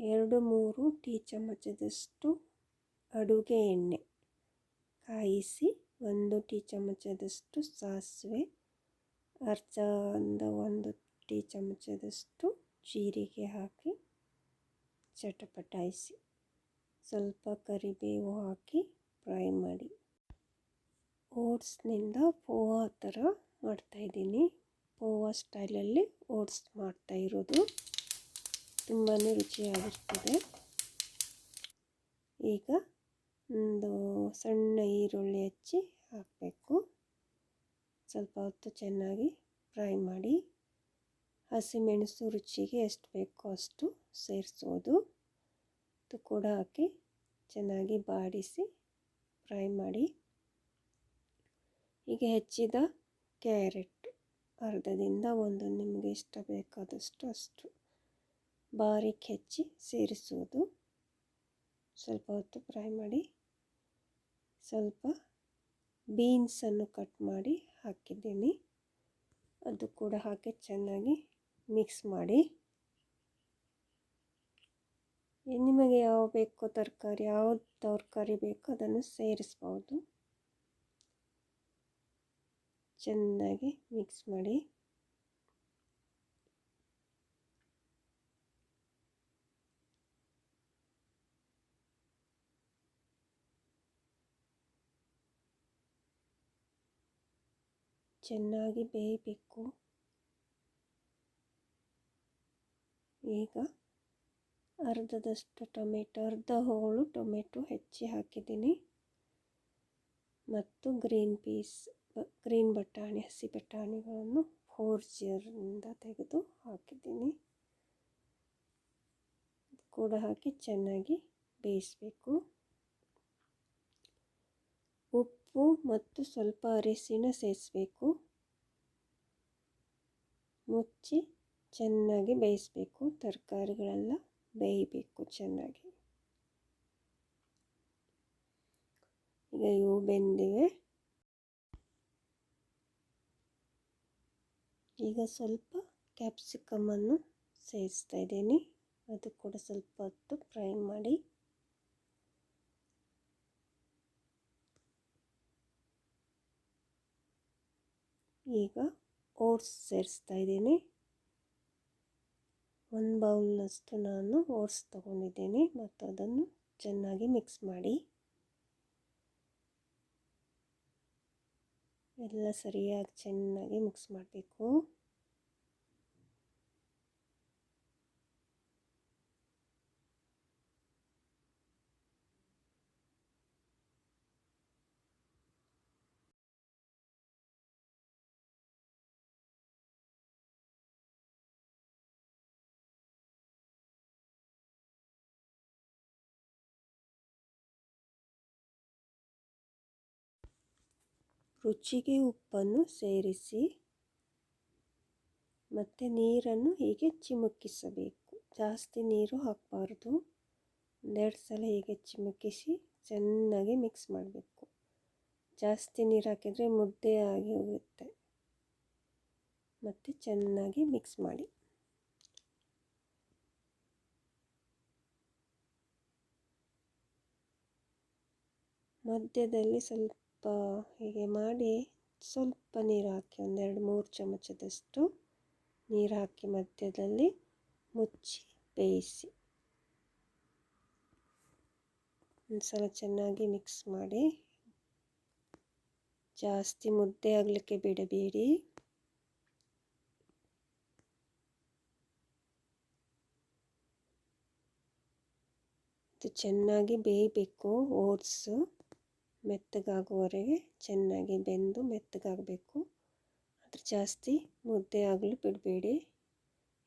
2-3 tea ಚಮಚದಷ್ಟು ಅಡುಗೆ ಎಣ್ಣೆ ಕಾಯಿಸಿ, 1 ಟೀ ಚಮಚದಷ್ಟು ಸಾಸಿವೆ, ಒಂದು ಟೀ ಚಮಚದಷ್ಟು ಜೀರಿಗೆ ಹಾಕಿ ಚಟಪಟಾಯಿಸಿ, ಸ್ವಲ್ಪ ಕರಿಬೇವು ಹಾಕಿ ಫ್ರೈ ಮಾಡಿ. ಓಟ್ಸ್ನಿಂದ ಪೋಹಾ ಥರ ಮಾಡ್ತಾಯಿದ್ದೀನಿ. ಪೋಹಾ ಸ್ಟೈಲಲ್ಲಿ ಓಟ್ಸ್ ಮಾಡ್ತಾಯಿರೋದು. ತುಂಬಾ ರುಚಿಯಾಗಿರ್ತದೆ. ಈಗ ಒಂದು ಸಣ್ಣ ಈರುಳ್ಳಿ ಹೆಚ್ಚಿ ಹಾಕಬೇಕು. ಸ್ವಲ್ಪ ಹೊತ್ತು ಚೆನ್ನಾಗಿ ಫ್ರೈ ಮಾಡಿ. ಹಸಿಮೆಣಸು ರುಚಿಗೆ ಎಷ್ಟು ಬೇಕೋ ಅಷ್ಟು ಸೇರಿಸೋದು. ಅದು ಕೂಡ ಹಾಕಿ ಚೆನ್ನಾಗಿ ಬಾಡಿಸಿ ಫ್ರೈ ಮಾಡಿ. ಈಗ ಹೆಚ್ಚಿದ ಕ್ಯಾರೆಟ್ ಅರ್ಧದಿಂದ ಒಂದು, ನಿಮಗೆ ಇಷ್ಟ ಬೇಕಾದಷ್ಟು ಅಷ್ಟು ಬಾರೀಕ್ ಹೆಚ್ಚಿ ಸೇರಿಸುವುದು. ಸ್ವಲ್ಪ ಹೊತ್ತು ಫ್ರೈ ಮಾಡಿ. ಸ್ವಲ್ಪ ಬೀನ್ಸನ್ನು ಕಟ್ ಮಾಡಿ ಹಾಕಿದ್ದೀನಿ, ಅದು ಕೂಡ ಹಾಕಿ ಚೆನ್ನಾಗಿ ಮಿಕ್ಸ್ ಮಾಡಿ. ನಿಮಗೆ ಯಾವ ಬೇಕೋ ತರಕಾರಿ, ಯಾವ್ದು ತರಕಾರಿ ಬೇಕೋ ಅದನ್ನು ಸೇರಿಸ್ಬೋದು. ಚೆನ್ನಾಗಿ ಮಿಕ್ಸ್ ಮಾಡಿ. ಚೆನ್ನಾಗಿ ಬೇಯಬೇಕು. ಈಗ ಅರ್ಧದಷ್ಟು ಅರ್ಧ ಹೋಳು ಟೊಮೆಟೊ ಹೆಚ್ಚಿ ಹಾಕಿದ್ದೀನಿ, ಮತ್ತು ಗ್ರೀನ್ ಬಟಾಣಿ, ಹಸಿ ಬಟಾಣಿಗಳನ್ನು ಫೋರ್ಜಿಯರಿಂದ ತೆಗೆದು ಹಾಕಿದ್ದೀನಿ. ಕೂಡ ಹಾಕಿ ಚೆನ್ನಾಗಿ ಬೇಯಿಸಬೇಕು. ಉಪ್ಪು ಮತ್ತು ಸ್ವಲ್ಪ ಅರಿಶಿನ ಸೇರಿಸಬೇಕು. ಮುಚ್ಚಿ ಚೆನ್ನಾಗಿ ಬೇಯಿಸಬೇಕು. ತರಕಾರಿಗಳೆಲ್ಲ ಬೇಯಬೇಕು ಚೆನ್ನಾಗಿ. ಈಗ ಇವು ಬೆಂದಿವೆ. ಈಗ ಸ್ವಲ್ಪ ಕ್ಯಾಪ್ಸಿಕಮನ್ನು ಸೇರಿಸ್ತಾ ಇದ್ದೀನಿ, ಅದು ಕೂಡ ಸ್ವಲ್ಪ ಹೊತ್ತು ಫ್ರೈ ಮಾಡಿ. ಈಗ ಓಟ್ಸ್ ಸೇರಿಸ್ತಾ ಇದ್ದೀನಿ. 1 ಬೌಲ್ನಷ್ಟು ನಾನು ಓಟ್ಸ್ ತಗೊಂಡಿದ್ದೀನಿ, ಮತ್ತು ಅದನ್ನು ಚೆನ್ನಾಗಿ ಮಿಕ್ಸ್ ಮಾಡಿ. ಎಲ್ಲ ಸರಿಯಾಗಿ ಚೆನ್ನಾಗಿ ಮಿಕ್ಸ್ ಮಾಡಬೇಕು. ರುಚಿಗೆ ಉಪ್ಪನ್ನು ಸೇರಿಸಿ, ಮತ್ತು ನೀರನ್ನು ಹೀಗೆ ಚಿಮುಕಿಸಬೇಕು. ಜಾಸ್ತಿ ನೀರು ಹಾಕಬಾರ್ದು. 1-2 ಸಲ ಹೀಗೆ ಚಿಮುಕಿಸಿ ಚೆನ್ನಾಗಿ ಮಿಕ್ಸ್ ಮಾಡಬೇಕು. ಜಾಸ್ತಿ ನೀರು ಹಾಕಿದರೆ ಮುದ್ದೆ ಆಗಿ ಹೋಗುತ್ತೆ. ಮತ್ತು ಚೆನ್ನಾಗಿ ಮಿಕ್ಸ್ ಮಾಡಿ. ಮಧ್ಯದಲ್ಲಿ ಸ್ವಲ್ಪ ಹೀಗೆ ಮಾಡಿ ಸ್ವಲ್ಪ ನೀರು ಹಾಕಿ, 1-2-3 ಚಮಚದಷ್ಟು ನೀರು ಹಾಕಿ ಮಧ್ಯದಲ್ಲಿ ಮುಚ್ಚಿ ಬೇಯಿಸಿ. ಒಂದು ಸಲ ಚೆನ್ನಾಗಿ ಮಿಕ್ಸ್ ಮಾಡಿ. ಜಾಸ್ತಿ ಮುದ್ದೆ ಆಗಲಿಕ್ಕೆ ಬಿಡಬೇಡಿ. ಇದು ಚೆನ್ನಾಗಿ ಬೇಯಬೇಕು. ಓಟ್ಸು ಮೆತ್ತಗಾಗುವವರೆಗೆ ಚೆನ್ನಾಗಿ ಬೆಂದು ಮೆತ್ತಗಾಗಬೇಕು. ಆದರೆ ಜಾಸ್ತಿ ಮುದ್ದೆ ಆಗಲು ಬಿಡಬೇಡಿ.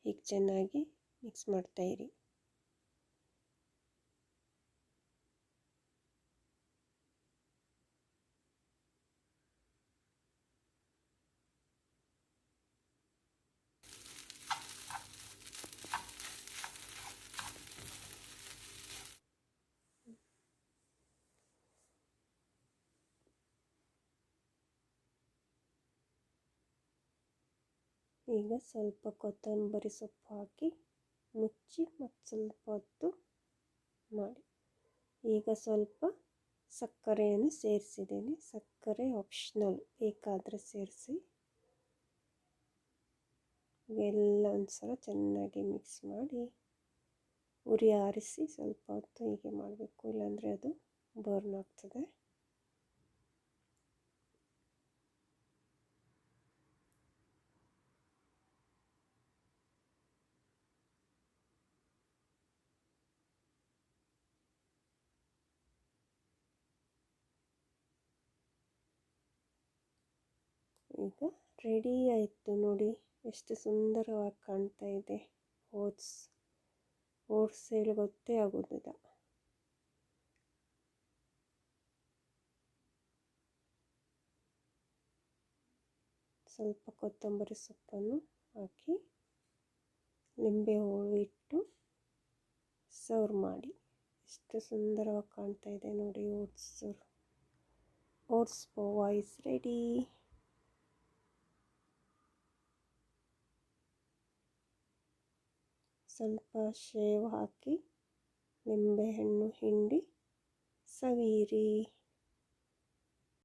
ಈಗ ಚೆನ್ನಾಗಿ ಮಿಕ್ಸ್ ಮಾಡ್ತಾಯಿರಿ. ಈಗ ಸ್ವಲ್ಪ ಕೊತ್ತಂಬರಿ ಸೊಪ್ಪು ಹಾಕಿ ಮುಚ್ಚಿ ಮತ್ತು ಸ್ವಲ್ಪ ಹೊತ್ತು ಮಾಡಿ. ಈಗ ಸ್ವಲ್ಪ ಸಕ್ಕರೆಯನ್ನು ಸೇರಿಸಿದ್ದೀನಿ. ಸಕ್ಕರೆ ಆಪ್ಷನಲ್, ಬೇಕಾದರೆ ಸೇರಿಸಿ. ಎಲ್ಲ ಒಂದು ಸಲ ಚೆನ್ನಾಗಿ ಮಿಕ್ಸ್ ಮಾಡಿ ಉರಿ ಆರಿಸಿ ಸ್ವಲ್ಪ ಹೊತ್ತು ಹೀಗೆ ಮಾಡಬೇಕು, ಇಲ್ಲಾಂದರೆ ಅದು ಬರ್ನ್ ಆಗ್ತದೆ. ಈಗ ರೆಡಿ ಆಯಿತು ನೋಡಿ, ಎಷ್ಟು ಸುಂದರವಾಗಿ ಕಾಣ್ತಾ ಇದೆ. ಓಟ್ಸ್ ಹೇಳಿ ಗೊತ್ತೇ ಆಗೋದಿಲ್ಲ. ಸ್ವಲ್ಪ ಕೊತ್ತಂಬರಿ ಸೊಪ್ಪನ್ನು ಹಾಕಿ ಲಿಂಬೆ ಹುಳಿ ಇಟ್ಟು ಸರ್ವ್ ಮಾಡಿ. ಎಷ್ಟು ಸುಂದರವಾಗಿ ಕಾಣ್ತಾ ಇದೆ ನೋಡಿ. Oats Pova is ready. ಸ್ವಲ್ಪ ಶೇವ್ ಹಾಕಿ ನಿಂಬೆಹಣ್ಣು ಹಿಂಡಿ ಸವಿಯಿರಿ.